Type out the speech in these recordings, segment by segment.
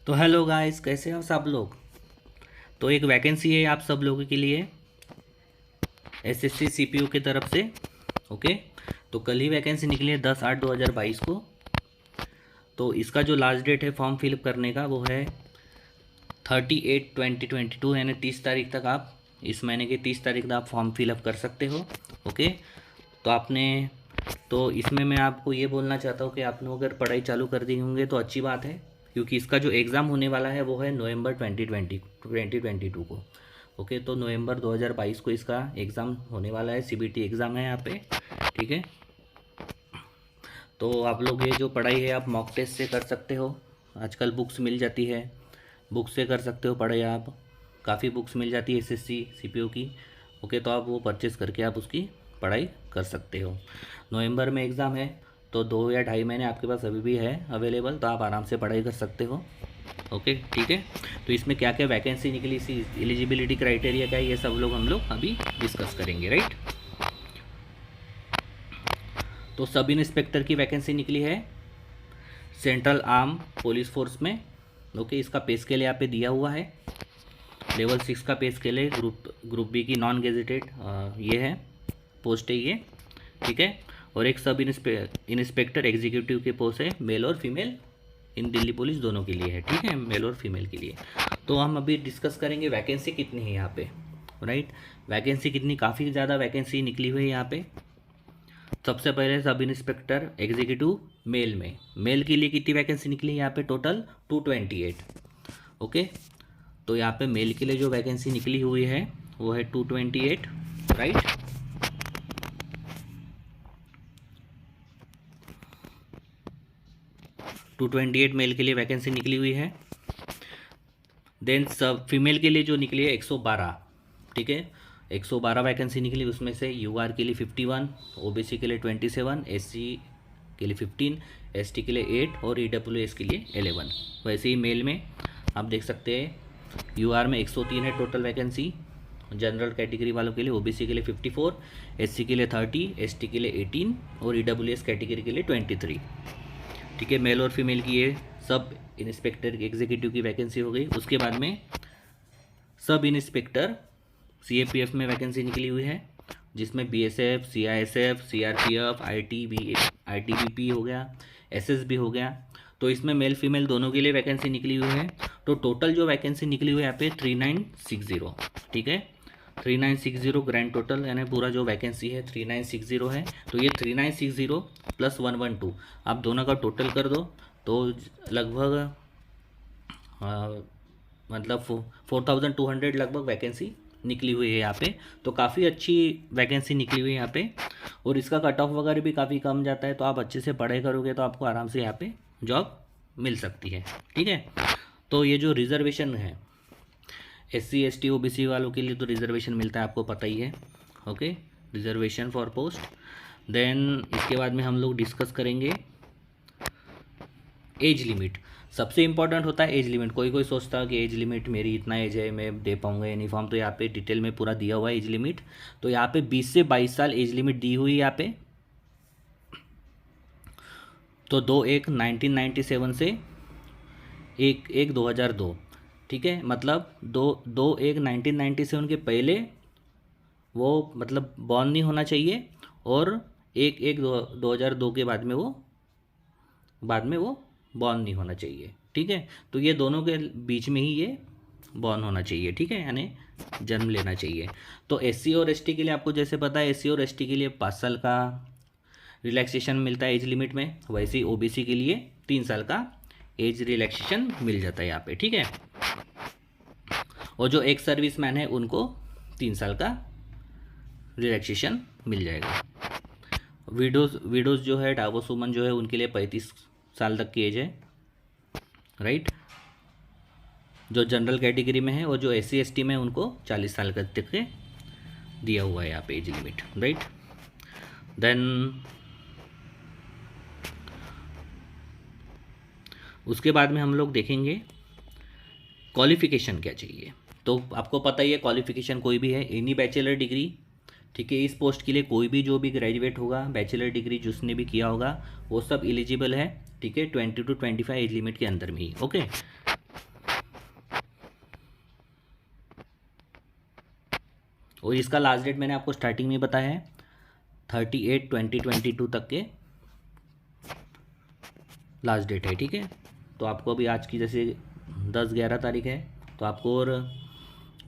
तो hello guys, कैसे हो सब लोग। तो एक वैकेंसी है आप सब लोगों के लिए एसएससी सीपीयू की तरफ से। ओके। तो कल ही वैकेंसी निकली है 10/8/2022 को। तो इसका जो लास्ट डेट है फॉर्म फिलअप करने का वो है 30/8/2022, यानी 30 तारीख तक आप इस महीने की 30 तारीख तक आप फॉर्म फिलअप कर सकते हो। ओके। तो आपने तो इसमें मैं आपको ये बोलना चाहता हूँ कि आप लोग अगर पढ़ाई चालू कर दी होंगे तो अच्छी बात है, क्योंकि इसका जो एग्ज़ाम होने वाला है वो है नवंबर 2022 को। ओके। तो नवंबर 2022 को इसका एग्ज़ाम होने वाला है, सीबीटी एग्ज़ाम है यहाँ पे। ठीक है। तो आप लोग ये जो पढ़ाई है आप मॉक टेस्ट से कर सकते हो। आजकल बुक्स मिल जाती है, बुक से कर सकते हो पढ़ाई आप। काफ़ी बुक्स मिल जाती है एसएससी सीपीयू की। ओके। तो आप वो परचेज़ करके आप उसकी पढ़ाई कर सकते हो। नवंबर में एग्ज़ाम है, तो 2 या ढाई महीने आपके पास अभी भी है अवेलेबल, तो आप आराम से पढ़ाई कर सकते हो। ओके। ठीक है। तो इसमें क्या क्या वैकेंसी निकली, इसी एलिजिबिलिटी क्राइटेरिया क्या है, ये सब लोग हम लोग अभी डिस्कस करेंगे, राइट। तो सब इंस्पेक्टर की वैकेंसी निकली है सेंट्रल आर्म पुलिस फोर्स में। ओके। इसका पे स्केल यहाँ पे दिया हुआ है, लेवल 6 का पे स्केल है। ग्रुप बी की नॉन गेजेटेड ये है, पोस्ट है ये। ठीक है। और एक सब इंस्पेक्टर एग्जीक्यूटिव के पोस्ट है, मेल और फीमेल इन दिल्ली पुलिस दोनों के लिए है। ठीक है, मेल और फीमेल के लिए। तो हम अभी डिस्कस करेंगे वैकेंसी कितनी है यहाँ पे, राइट। वैकेंसी कितनी, काफ़ी ज़्यादा वैकेंसी निकली हुई है यहाँ पे। सबसे पहले सब इंस्पेक्टर एग्जीक्यूटिव मेल में, मेल के लिए कितनी वैकेंसी निकली है यहाँ पे, टोटल 228। ओके। तो यहाँ पे मेल के लिए जो वैकेंसी निकली हुई है वो है 228, राइट। 228 मेल के लिए वैकेंसी निकली हुई है। देन सब फीमेल के लिए जो निकली है 112। ठीक है, 112 वैकेंसी निकली। उसमें से यूआर के लिए 51, ओबीसी के लिए 27, एससी के लिए 15, एसटी के लिए 8 और ईडब्ल्यूएस के लिए 11। वैसे ही मेल में आप देख सकते हैं यूआर में 103 है टोटल वैकेंसी जनरल कैटेगरी वालों के लिए, ओबीसी के लिए 54, एससी के लिए 30, एसटी के लिए 18 और ईडब्ल्यूएस कैटेगरी के लिए 23। ठीक है, मेल और फीमेल की ये सब इंस्पेक्टर एग्जीक्यूटिव की वैकेंसी हो गई। उसके बाद में सब इंस्पेक्टर सीएपीएफ में वैकेंसी निकली हुई है, जिसमें बीएसएफ, सीआईएसएफ, सीआरपीएफ, आईटीबीपी हो गया, एसएसबी हो गया। तो इसमें मेल फीमेल दोनों के लिए वैकेंसी निकली हुई है। तो टोटल जो वैकेंसी निकली हुई है यहाँ पे 3960। ठीक है, 3960 ग्रैंड टोटल, यानी पूरा जो वैकेंसी है 3960 है। तो ये 3960 प्लस 112 आप दोनों का टोटल कर दो तो लगभग मतलब 4200 लगभग वैकेंसी निकली हुई है यहाँ पे। तो काफ़ी अच्छी वैकेंसी निकली हुई है यहाँ पे, और इसका कट ऑफ वगैरह भी काफ़ी कम जाता है। तो आप अच्छे से पढ़ाई करोगे तो आपको आराम से यहाँ पे जॉब मिल सकती है। ठीक है। तो ये जो रिजर्वेशन है एससी एसटी ओबीसी वालों के लिए तो रिजर्वेशन मिलता है, आपको पता ही है। Okay, reservation for post. Then इसके बाद में हम लोग डिस्कस करेंगे एज लिमिट। सबसे इंपॉर्टेंट होता है एज लिमिट। कोई कोई सोचता है कि एज लिमिट मेरी इतना एज है, मैं दे पाऊंगा यूनिफॉर्म। तो यहाँ पे डिटेल में पूरा दिया हुआ है एज लिमिट। तो यहाँ पे 20 से 22 साल एज लिमिट दी हुई है यहाँ पे। तो 2/1/1997 से 1/1/2002। ठीक है, मतलब 2/1/1997 के पहले वो मतलब बॉर्न नहीं होना चाहिए, और 1/1/2002 के बाद में वो बॉर्न नहीं होना चाहिए। ठीक है, तो ये दोनों के बीच में ही ये बॉर्न होना चाहिए। ठीक है, यानी जन्म लेना चाहिए। तो एससी और एसटी के लिए आपको जैसे पता है, एससी और एसटी के लिए 5 साल का रिलैक्सेशन मिलता है एज लिमिट में, वैसे ही ओबीसी के लिए 3 साल का एज रिलैक्सेशन मिल जाता है यहाँ पे। ठीक है, और जो एक सर्विसमैन है उनको 3 साल का रिलैक्सेशन मिल जाएगा। विडोज़ जो है, डावोस वुमन जो है, उनके लिए 35 साल तक की एज है, राइट, जो जनरल कैटेगरी में है। और जो एससी एसटी में उनको 40 साल तक के दिया हुआ है यहाँ पे एज लिमिट, राइट। देन उसके बाद में हम लोग देखेंगे क्वालिफ़िकेशन क्या चाहिए। तो आपको पता ही है क्वालिफ़िकेशन कोई भी है, एनी बैचलर डिग्री। ठीक है, इस पोस्ट के लिए कोई भी जो भी ग्रेजुएट होगा, बैचलर डिग्री जिसने भी किया होगा वो सब एलिजिबल है। ठीक है, 20 to 25 एज लिमिट के अंदर में ही। ओके, और इसका लास्ट डेट मैंने आपको स्टार्टिंग में बताया है 38/20/22 तक के लास्ट डेट है, ठीक है। तो आपको अभी आज की जैसे 10-11 तारीख है, तो आपको और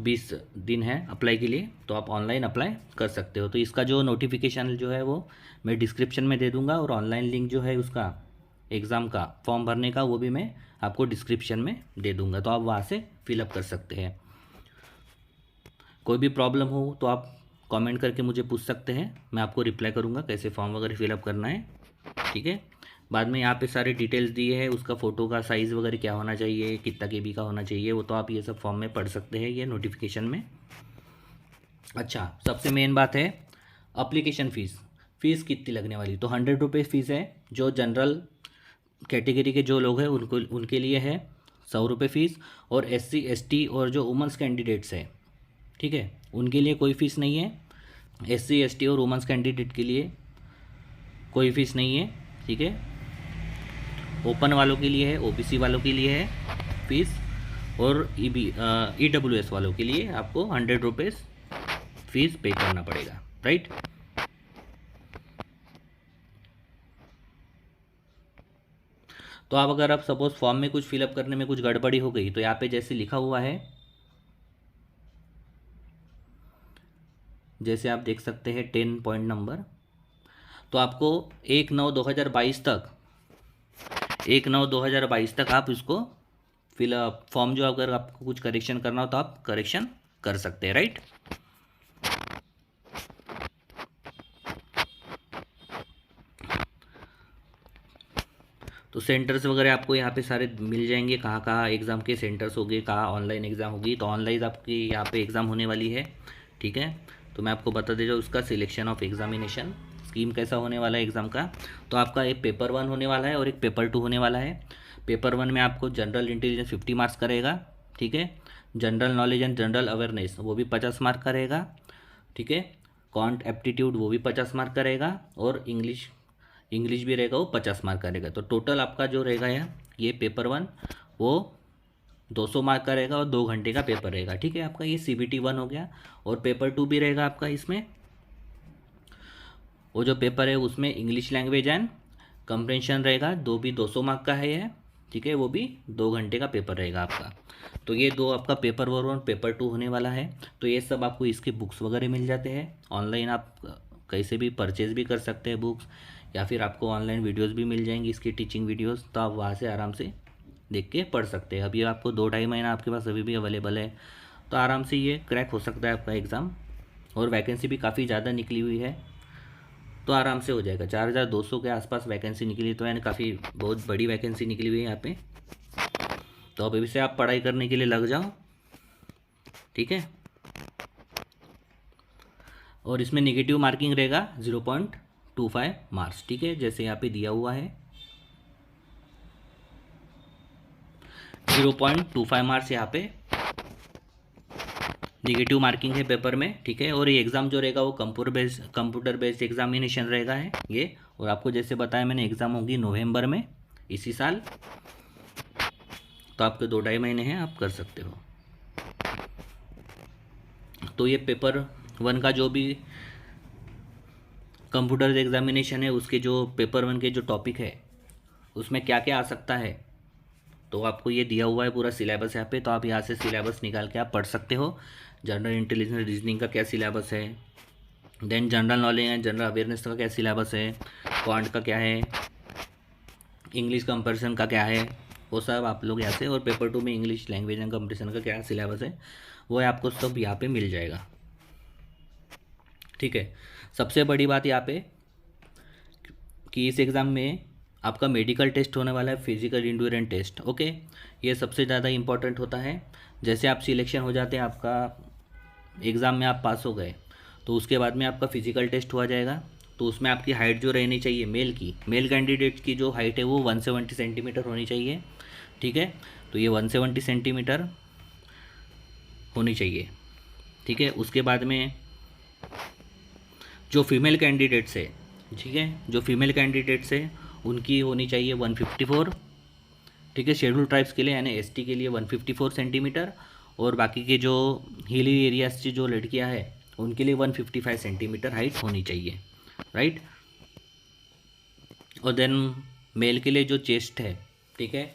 20 दिन है अप्लाई के लिए, तो आप ऑनलाइन अप्लाई कर सकते हो। तो इसका जो नोटिफिकेशन जो है वो मैं डिस्क्रिप्शन में दे दूंगा, और ऑनलाइन लिंक जो है उसका एग्ज़ाम का फॉर्म भरने का वो भी मैं आपको डिस्क्रिप्शन में दे दूंगा, तो आप वहाँ से फिलअप कर सकते हैं। कोई भी प्रॉब्लम हो तो आप कमेंट करके मुझे पूछ सकते हैं, मैं आपको रिप्लाई करूँगा कैसे फॉर्म वगैरह फिलअप करना है, ठीक है। बाद में यहाँ पे सारे डिटेल्स दिए हैं, उसका फ़ोटो का साइज़ वगैरह क्या होना चाहिए, कितना KB का होना चाहिए, वो तो आप ये सब फॉर्म में पढ़ सकते हैं ये नोटिफिकेशन में। अच्छा, सबसे मेन बात है अप्लीकेशन फ़ीस कितनी लगने वाली, तो 100 रुपये फ़ीस है। जो जनरल कैटेगरी के जो लोग हैं उनके लिए है 100 रुपये फ़ीस, और SC ST और जो वुमेंस कैंडिडेट्स हैं, ठीक है, उनके लिए कोई फ़ीस नहीं है। SC ST और वुमेंस कैंडिडेट के लिए कोई फ़ीस नहीं है, ठीक है। ओपन वालों के लिए है, OBC वालों के लिए है फ़ीस, और EWS वालों के लिए आपको 100 रुपीज़ फ़ीस पे करना पड़ेगा, राइट। तो आप अगर आप सपोज़ फॉर्म में कुछ फिलअप करने में कुछ गड़बड़ी हो गई, तो यहाँ पे जैसे लिखा हुआ है, जैसे आप देख सकते हैं 10 पॉइंट नंबर, तो आपको 1/9/2022 तक 1/9/2022 तक आप इसको फिलअप फॉर्म जो अगर आपको कुछ करेक्शन करना हो तो आप करेक्शन कर सकते हैं, राइट। तो सेंटर्स वगैरह आपको यहाँ पे सारे मिल जाएंगे, कहाँ कहाँ एग्ज़ाम के सेंटर्स होंगे, कहाँ ऑनलाइन एग्ज़ाम होगी। तो ऑनलाइन आपकी यहाँ पे एग्ज़ाम होने वाली है, ठीक है। तो मैं आपको बता देता हूँ उसका सिलेक्शन ऑफ एग्जामिनेशन स्कीम कैसा होने वाला है एग्ज़ाम का। तो आपका एक पेपर 1 होने वाला है और एक पेपर 2 होने वाला है। पेपर 1 में आपको जनरल इंटेलिजेंस 50 मार्क्स का रहेगा, ठीक है। General knowledge and general awareness वो भी 50 मार्क का रहेगा, ठीक है। क्वांट एप्टीट्यूड वो भी 50 मार्क का रहेगा, और इंग्लिश भी रहेगा वो 50 मार्क का रहेगा। तो टोटल आपका जो रहेगा ये पेपर 1 वो 200 मार्क का रहेगा, और 2 घंटे का पेपर रहेगा, ठीक है। आपका ये CBT 1 हो गया। और पेपर 2 भी रहेगा आपका, इसमें वो जो पेपर है उसमें इंग्लिश लैंग्वेज एंड कंप्रेंशन रहेगा, 200 मार्क का है ये, ठीक है। वो भी 2 घंटे का पेपर रहेगा आपका। तो ये 2 आपका पेपर 1 और पेपर 2 होने वाला है। तो ये सब आपको इसके बुक्स वगैरह मिल जाते हैं ऑनलाइन, आप कैसे भी परचेज़ भी कर सकते हैं बुक्स, या फिर आपको ऑनलाइन वीडियोस भी मिल जाएंगी इसकी टीचिंग वीडियोस, तो आप वहाँ से आराम से देख के पढ़ सकते हैं। अभी आपको 2-2.5 महीना आपके पास अभी भी अवेलेबल है, तो आराम से ये क्रैक हो सकता है आपका एग्ज़ाम। और वैकेंसी भी काफ़ी ज़्यादा निकली हुई है, तो आराम से हो जाएगा। 4200 के आसपास वैकेंसी निकली, तो यानी काफ़ी बहुत बड़ी वैकेंसी निकली हुई है यहाँ पे। तो अब अभी से आप पढ़ाई करने के लिए लग जाओ, ठीक है। और इसमें नेगेटिव मार्किंग रहेगा 0.25 मार्क्स, ठीक है, जैसे यहाँ पे दिया हुआ है 0.25 मार्क्स यहाँ पे नेगेटिव मार्किंग है पेपर में, ठीक है। और ये एग्ज़ाम जो रहेगा वो कंप्यूटर बेस्ड एग्जामिनेशन रहेगा है ये। और आपको जैसे बताया मैंने एग्ज़ाम होगी नवंबर में इसी साल, तो आपके 2-2.5 महीने हैं, आप कर सकते हो। तो ये पेपर 1 का जो भी कंप्यूटर एग्जामिनेशन है उसके जो पेपर 1 के जो टॉपिक है उसमें क्या क्या आ सकता है, तो आपको ये दिया हुआ है पूरा सिलेबस यहाँ पे। तो आप यहाँ से सिलेबस निकाल के आप पढ़ सकते हो। जनरल इंटेलिजेंस रीजनिंग का क्या सिलेबस है, then general knowledge and general awareness का क्या सिलेबस है, क्वांट का क्या है, इंग्लिश कंपैरिजन का क्या है, वो सब आप लोग यहाँ से। और पेपर 2 में इंग्लिश लैंग्वेज एंड कंपैरिजन का क्या सिलेबस है वो आपको सब यहाँ पे मिल जाएगा, ठीक है। सबसे बड़ी बात यहाँ पे कि इस एग्ज़ाम में आपका मेडिकल टेस्ट होने वाला है, फिजिकल इंड्योरेंस टेस्ट, ओके। ये सबसे ज़्यादा इम्पोर्टेंट होता है। जैसे आप सिलेक्शन हो जाते हैं, आपका एग्ज़ाम में आप पास हो गए, तो उसके बाद में आपका फिजिकल टेस्ट हुआ जाएगा। तो उसमें आपकी हाइट जो रहनी चाहिए मेल कैंडिडेट की जो हाइट है वो 170 सेंटीमीटर होनी चाहिए, ठीक है। तो ये 170 सेंटीमीटर होनी चाहिए, ठीक है। उसके बाद में जो फीमेल कैंडिडेट्स है, ठीक है, जो फीमेल कैंडिडेट्स है उनकी होनी चाहिए 154, ठीक है। शेड्यूल ट्राइब्स के लिए यानी ST के लिए 154 सेंटीमीटर। और बाकी के जो हिली एरियाज से जो लड़कियां हैं उनके लिए 155 सेंटीमीटर हाइट होनी चाहिए, राइट। और देन मेल के लिए जो चेस्ट है, ठीक है,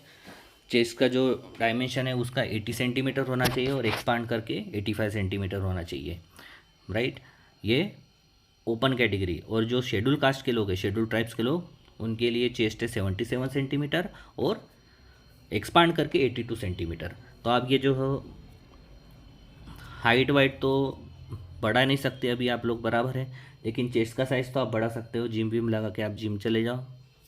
चेस्ट का जो डायमेंशन है उसका 80 सेंटीमीटर होना चाहिए और एक्सपांड करके 85 सेंटीमीटर होना चाहिए, राइट। ये ओपन कैटेगरी। और जो शेड्यूल कास्ट के लोग हैं, शेड्यूल ट्राइब्स के लोग, उनके लिए चेस्ट है 77 सेंटीमीटर और एक्सपांड करके 82 सेंटीमीटर। तो आप ये जो हाइट वाइट तो बढ़ा नहीं सकते अभी आप लोग, बराबर है, लेकिन चेस्ट का साइज़ तो आप बढ़ा सकते हो। जिम विम लगा के आप जिम चले जाओ,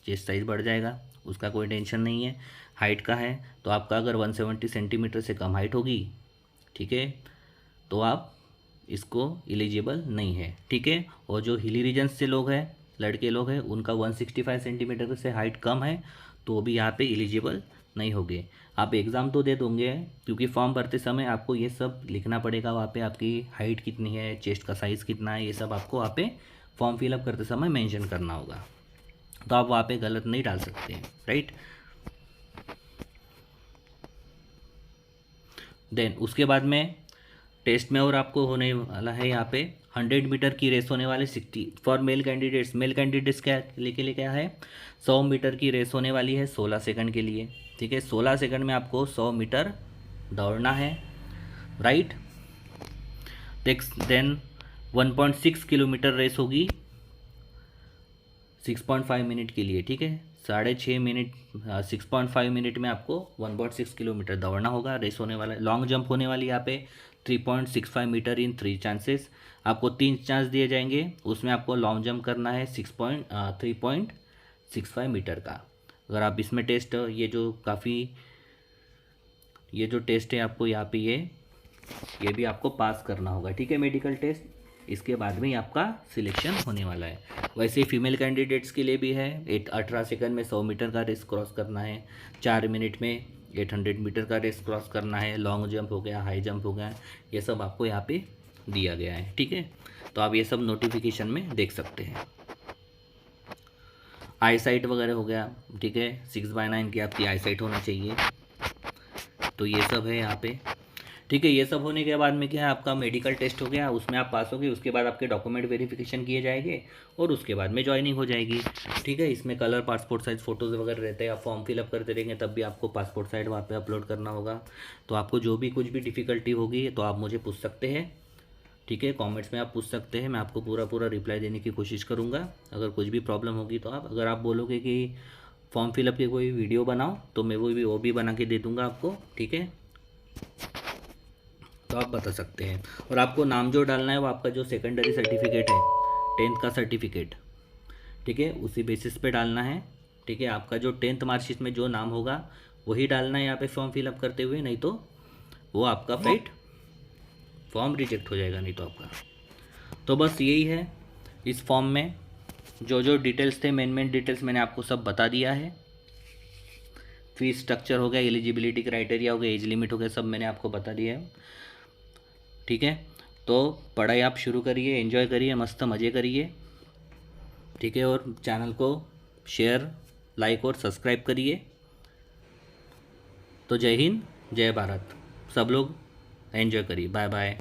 चेस्ट साइज़ बढ़ जाएगा, उसका कोई टेंशन नहीं है। हाइट का है तो आपका अगर 170 सेंटीमीटर से कम हाइट होगी, ठीक है, तो आप इसको एलिजिबल नहीं है, ठीक है। और जो हिली रीजन्स से लोग हैं, लड़के लोग हैं, उनका 165 सेंटीमीटर से हाइट कम है तो भी यहाँ पे एलिजिबल नहीं होंगे। आप एग्ज़ाम तो दे दोगे, क्योंकि फॉर्म भरते समय आपको ये सब लिखना पड़ेगा वहाँ पे, आपकी हाइट कितनी है, चेस्ट का साइज़ कितना है, ये सब आपको वहाँ पे फॉर्म फिलअप करते समय मेंशन करना होगा। तो आप वहाँ पे गलत नहीं डाल सकते हैं, राइट। देन उसके बाद में टेस्ट में और आपको होने वाला है यहाँ पे 100 मीटर की रेस होने वाले 60 for male candidates. Male candidates क्या के लिए क्या है, 100 मीटर की रेस होने वाली है 16 सेकंड के लिए, ठीक है। 16 सेकंड में आपको 100 मीटर दौड़ना है, राइट। देन 1.6 किलोमीटर रेस होगी 6.5 मिनट के लिए, ठीक है। 6.5 मिनट 6.5 मिनट में आपको 1.6 किलोमीटर दौड़ना होगा, रेस होने वाला है। लॉन्ग जंप होने वाली यहाँ पे 3.65 मीटर इन 3 चांसेस। आपको 3 चांस दिए जाएंगे, उसमें आपको लॉन्ग जंप करना है 3.65 मीटर का। अगर आप इसमें टेस्ट, ये जो टेस्ट है आपको यहाँ पे ये भी आपको पास करना होगा, ठीक है, मेडिकल टेस्ट। इसके बाद में ही आपका सिलेक्शन होने वाला है। वैसे ही फीमेल कैंडिडेट्स के लिए भी है, 18 सेकंड में 100 मीटर का रेस क्रॉस करना है, 4 मिनट में 800 मीटर का रेस क्रॉस करना है, लॉन्ग जंप हो गया, हाई जंप हो गया, ये सब आपको यहाँ पे दिया गया है, ठीक है। तो आप ये सब नोटिफिकेशन में देख सकते हैं। आई साइट वगैरह हो गया, ठीक है, 6/9 की आपकी आई साइट होना चाहिए। तो ये सब है यहाँ पे, ठीक है। ये सब होने के बाद में क्या है, आपका मेडिकल टेस्ट हो गया, उसमें आप पास हो गए, उसके बाद आपके डॉक्यूमेंट वेरिफिकेशन किए जाएंगे और उसके बाद में ज्वाइनिंग हो जाएगी, ठीक है। इसमें कलर पासपोर्ट साइज़ फ़ोटोज़ वगैरह रहते हैं, आप फॉर्म फिलअप करते रहेंगे तब भी आपको पासपोर्ट साइज वहाँ पे अपलोड करना होगा। तो आपको जो भी कुछ भी डिफ़िकल्टी होगी तो आप मुझे पूछ सकते हैं, ठीक है, कमेंट्स में आप पूछ सकते हैं, मैं आपको पूरा रिप्लाई देने की कोशिश करूँगा। अगर कुछ भी प्रॉब्लम होगी तो आप, अगर आप बोलोगे कि फॉर्म फिलअप की कोई वीडियो बनाओ तो मैं वो भी बना के दे दूँगा आपको, ठीक है। तो आप बता सकते हैं। और आपको नाम जो डालना है वो आपका जो सेकेंडरी सर्टिफिकेट है, 10th का सर्टिफिकेट, ठीक है, उसी बेसिस पे डालना है, ठीक है। आपका जो 10th मार्कशीट में जो नाम होगा वही डालना है यहाँ पे फॉर्म फिलअप करते हुए, नहीं तो वो आपका फॉर्म रिजेक्ट हो जाएगा नहीं तो आपका। तो बस यही है, इस फॉर्म में जो डिटेल्स थे, मेन डिटेल्स मैंने आपको सब बता दिया है। फीस स्ट्रक्चर हो गया, एलिजिबिलिटी क्राइटेरिया हो गया, एज लिमिट हो गया, सब मैंने आपको बता दिया है, ठीक है। तो पढ़ाई आप शुरू करिए, एंजॉय करिए, मस्त मज़े करिए, ठीक है। और चैनल को शेयर, लाइक और सब्सक्राइब करिए। तो जय हिंद, जय भारत, सब लोग एंजॉय करिए, बाय बाय।